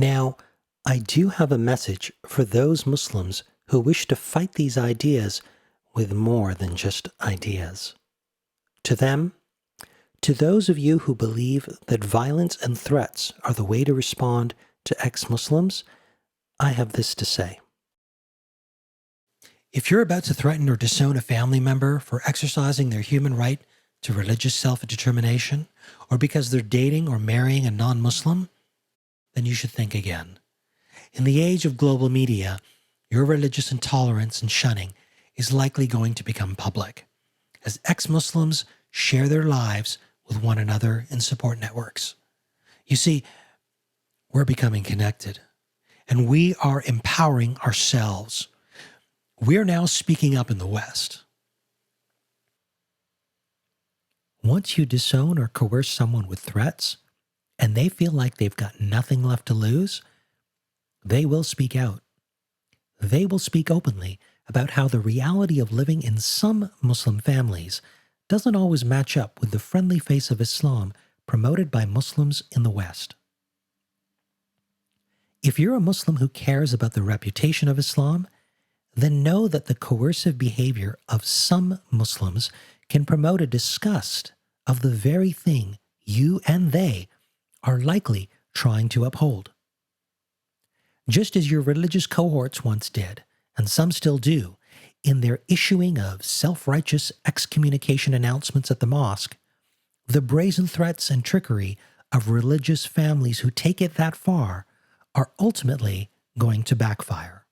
Now, I do have a message for those Muslims who wish to fight these ideas with more than just ideas. To them, to those of you who believe that violence and threats are the way to respond to ex-Muslims, I have this to say. If you're about to threaten or disown a family member for exercising their human right to religious self-determination, or because they're dating or marrying a non-Muslim, then you should think again. In the age of global media, your religious intolerance and shunning is likely going to become public, as ex-Muslims share their lives with one another in support networks. You see, we're becoming connected, and we are empowering ourselves. We're now speaking up in the West. Once you disown or coerce someone with threats, and they feel like they've got nothing left to lose, they will speak out. They will speak openly about how the reality of living in some Muslim families doesn't always match up with the friendly face of Islam promoted by Muslims in the West. If you're a Muslim who cares about the reputation of Islam, then know that the coercive behavior of some Muslims can promote a disgust of the very thing you and they are likely trying to uphold. Just as your religious cohorts once did, and some still do, in their issuing of self-righteous excommunication announcements at the mosque, the brazen threats and trickery of religious families who take it that far are ultimately going to backfire.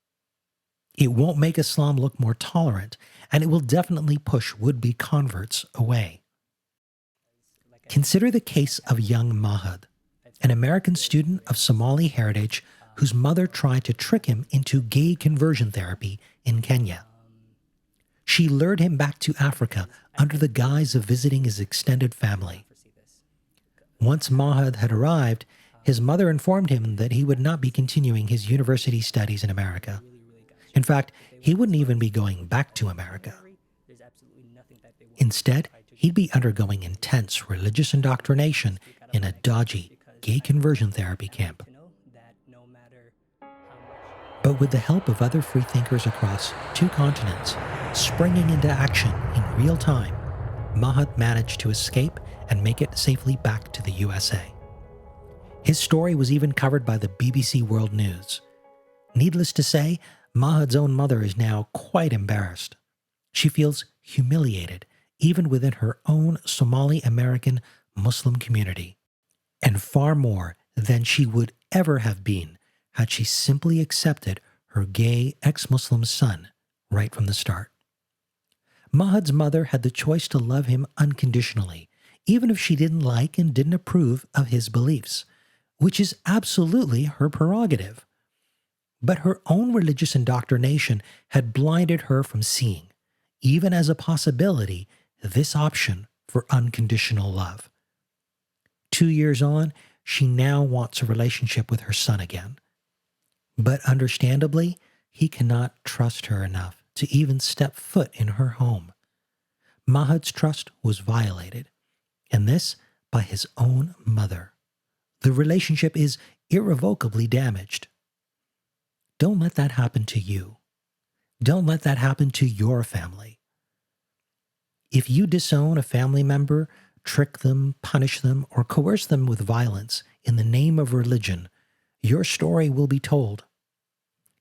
It won't make Islam look more tolerant, and it will definitely push would-be converts away. Consider the case of young Mahad, an American student of Somali heritage whose mother tried to trick him into gay conversion therapy in Kenya. She lured him back to Africa under the guise of visiting his extended family. Once Mahad had arrived, his mother informed him that he would not be continuing his university studies in America. In fact, he wouldn't even be going back to America. Instead, he'd be undergoing intense religious indoctrination in a dodgy gay conversion therapy camp. But with the help of other freethinkers across 2 continents, springing into action in real time, Mahad managed to escape and make it safely back to the USA. His story was even covered by the BBC World News. Needless to say, Mahad's own mother is now quite embarrassed. She feels humiliated, even within her own Somali-American Muslim community, and far more than she would ever have been had she simply accepted her gay ex-Muslim son right from the start. Mahad's mother had the choice to love him unconditionally, even if she didn't like and didn't approve of his beliefs, which is absolutely her prerogative. But her own religious indoctrination had blinded her from seeing, even as a possibility, this option for unconditional love. 2 years on, she now wants a relationship with her son again. But understandably, he cannot trust her enough to even step foot in her home. Mahad's trust was violated, and this by his own mother. The relationship is irrevocably damaged. Don't let that happen to you. Don't let that happen to your family. If you disown a family member, trick them, punish them, or coerce them with violence in the name of religion, your story will be told.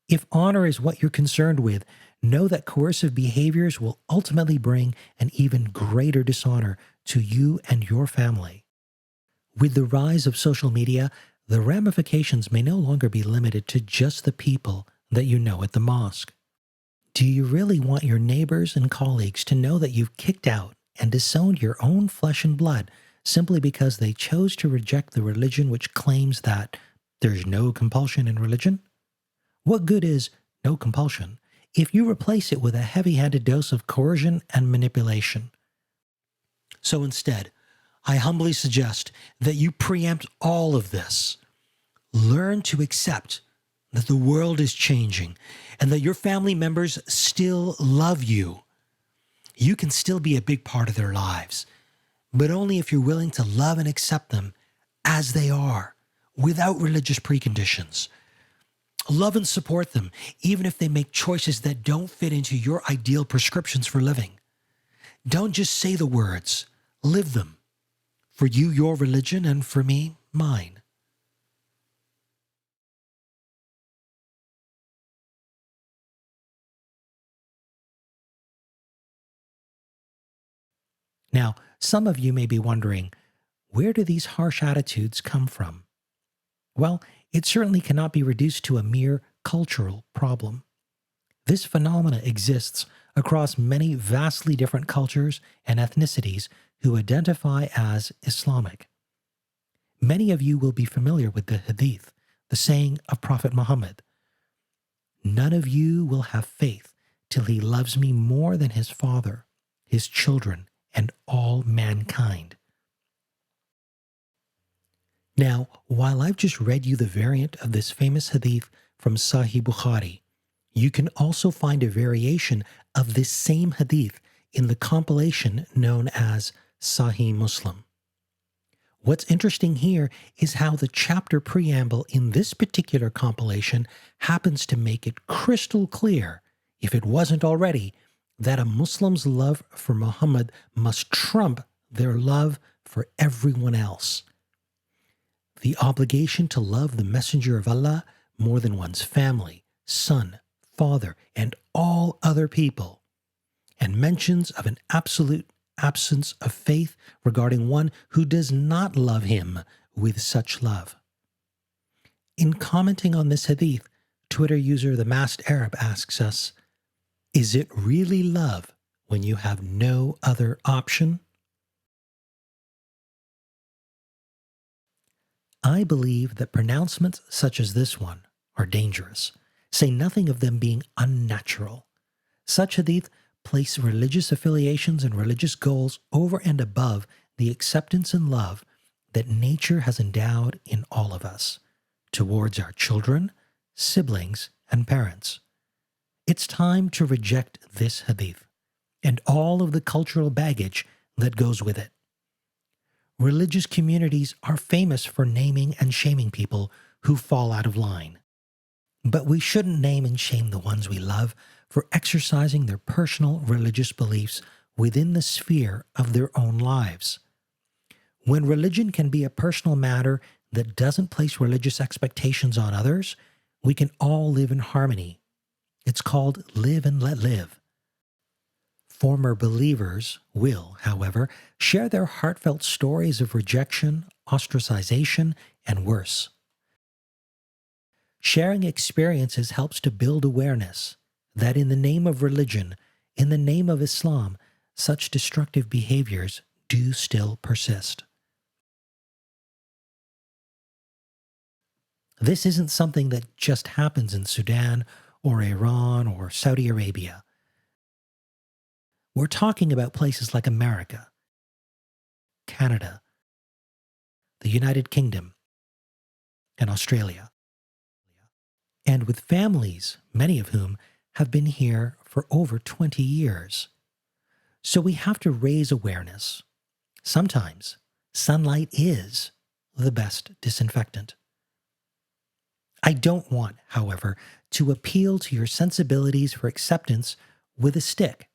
If honor is what you're concerned with, know that coercive behaviors will ultimately bring an even greater dishonor to you and your family. With the rise of social media, the ramifications may no longer be limited to just the people that you know at the mosque. Do you really want your neighbors and colleagues to know that you've kicked out and disowned your own flesh and blood simply because they chose to reject the religion which claims that there's no compulsion in religion? What good is no compulsion if you replace it with a heavy-handed dose of coercion and manipulation? So instead, I humbly suggest that you preempt all of this. Learn to accept that the world is changing and that your family members still love you. You can still be a big part of their lives, but only if you're willing to love and accept them as they are, without religious preconditions. Love and support them, even if they make choices that don't fit into your ideal prescriptions for living. Don't just say the words, live them. For you, your religion, and for me, mine. Now, some of you may be wondering, where do these harsh attitudes come from? Well, it certainly cannot be reduced to a mere cultural problem. This phenomena exists across many vastly different cultures and ethnicities who identify as Islamic. Many of you will be familiar with the Hadith, the saying of Prophet Muhammad, "None of you will have faith till he loves me more than his father, his children, and all mankind." Now, while I've just read you the variant of this famous hadith from Sahih Bukhari, you can also find a variation of this same hadith in the compilation known as Sahih Muslim. What's interesting here is how the chapter preamble in this particular compilation happens to make it crystal clear, if it wasn't already, that a Muslim's love for Muhammad must trump their love for everyone else. The obligation to love the Messenger of Allah more than one's family, son, father, and all other people, and mentions of an absolute absence of faith regarding one who does not love him with such love. In commenting on this hadith, Twitter user The Masked Arab asks us, is it really love when you have no other option? I believe that pronouncements such as this one are dangerous, say nothing of them being unnatural. Such hadith place religious affiliations and religious goals over and above the acceptance and love that nature has endowed in all of us, towards our children, siblings, and parents. It's time to reject this hadith and all of the cultural baggage that goes with it. Religious communities are famous for naming and shaming people who fall out of line. But we shouldn't name and shame the ones we love for exercising their personal religious beliefs within the sphere of their own lives. When religion can be a personal matter that doesn't place religious expectations on others, we can all live in harmony. It's called live and let live. Former believers will, however, share their heartfelt stories of rejection, ostracization, and worse. Sharing experiences helps to build awareness that in the name of religion, in the name of Islam, such destructive behaviors do still persist. This isn't something that just happens in Sudan or Iran or Saudi Arabia. We're talking about places like America, Canada, the United Kingdom, and Australia. And with families, many of whom have been here for over 20 years. So we have to raise awareness. Sometimes sunlight is the best disinfectant. I don't want, however, to appeal to your sensibilities for acceptance with a stick.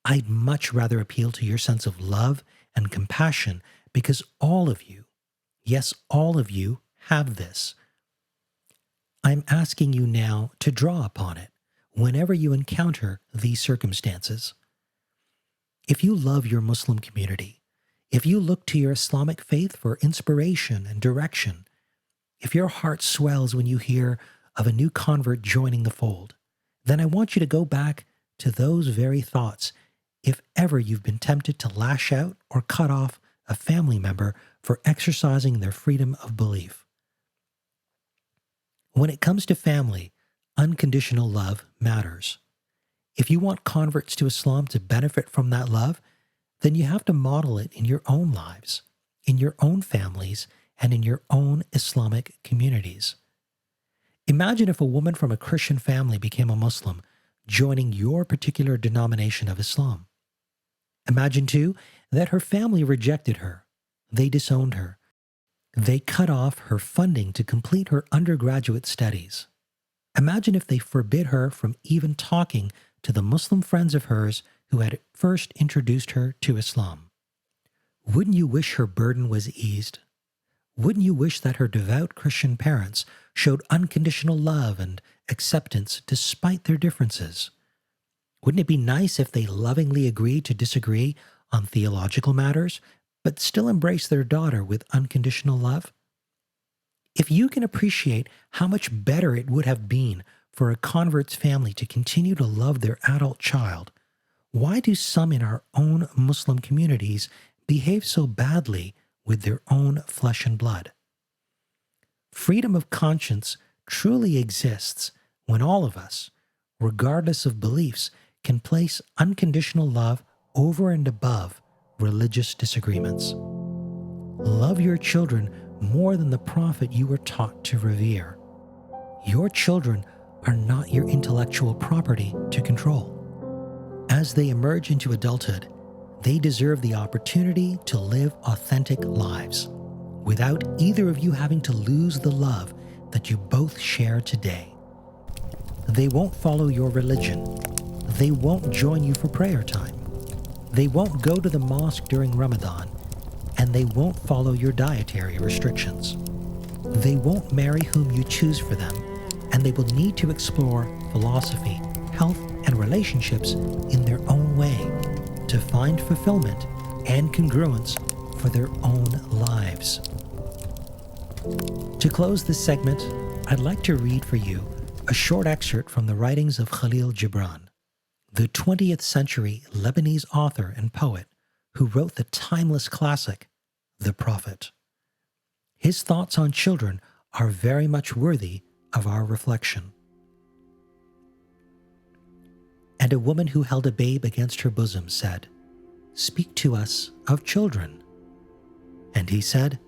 I'd much rather appeal to your sense of love and compassion because all of you, yes, all of you, have this. I'm asking you now to draw upon it whenever you encounter these circumstances. If you love your Muslim community, if you look to your Islamic faith for inspiration and direction, if your heart swells when you hear of a new convert joining the fold, then I want you to go back to those very thoughts if ever you've been tempted to lash out or cut off a family member for exercising their freedom of belief. When it comes to family, unconditional love matters. If you want converts to Islam to benefit from that love, then you have to model it in your own lives, in your own families, and in your own Islamic communities. Imagine if a woman from a Christian family became a Muslim, joining your particular denomination of Islam. Imagine, too, that her family rejected her. They disowned her. They cut off her funding to complete her undergraduate studies. Imagine if they forbid her from even talking to the Muslim friends of hers who had first introduced her to Islam. Wouldn't you wish her burden was eased? Wouldn't you wish that her devout Christian parents showed unconditional love and acceptance despite their differences? Wouldn't it be nice if they lovingly agreed to disagree on theological matters, but still embrace their daughter with unconditional love? If you can appreciate how much better it would have been for a convert's family to continue to love their adult child, why do some in our own Muslim communities behave so badly with their own flesh and blood? Freedom of conscience truly exists when all of us, regardless of beliefs, can place unconditional love over and above religious disagreements. Love your children more than the prophet you were taught to revere. Your children are not your intellectual property to control. As they emerge into adulthood, they deserve the opportunity to live authentic lives without either of you having to lose the love that you both share today. They won't follow your religion. They won't join you for prayer time. They won't go to the mosque during Ramadan, and they won't follow your dietary restrictions. They won't marry whom you choose for them, and they will need to explore philosophy, health, and relationships in their own way to find fulfillment and congruence for their own lives. To close this segment, I'd like to read for you a short excerpt from the writings of Khalil Gibran, the 20th century Lebanese author and poet who wrote the timeless classic, The Prophet. His thoughts on children are very much worthy of our reflection. And a woman who held a babe against her bosom said, "Speak to us of children." And he said,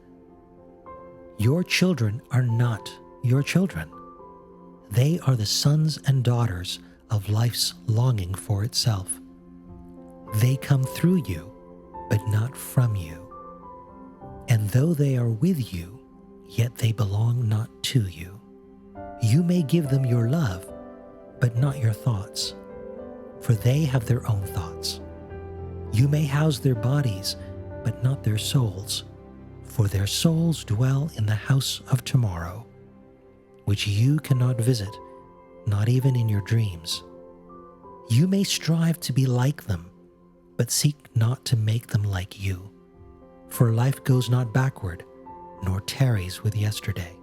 "Your children are not your children. They are the sons and daughters of life's longing for itself. They come through you, but not from you. And though they are with you, yet they belong not to you. You may give them your love, but not your thoughts, for they have their own thoughts. You may house their bodies, but not their souls, for their souls dwell in the house of tomorrow, which you cannot visit, not even in your dreams. You may strive to be like them, but seek not to make them like you, for life goes not backward, nor tarries with yesterday.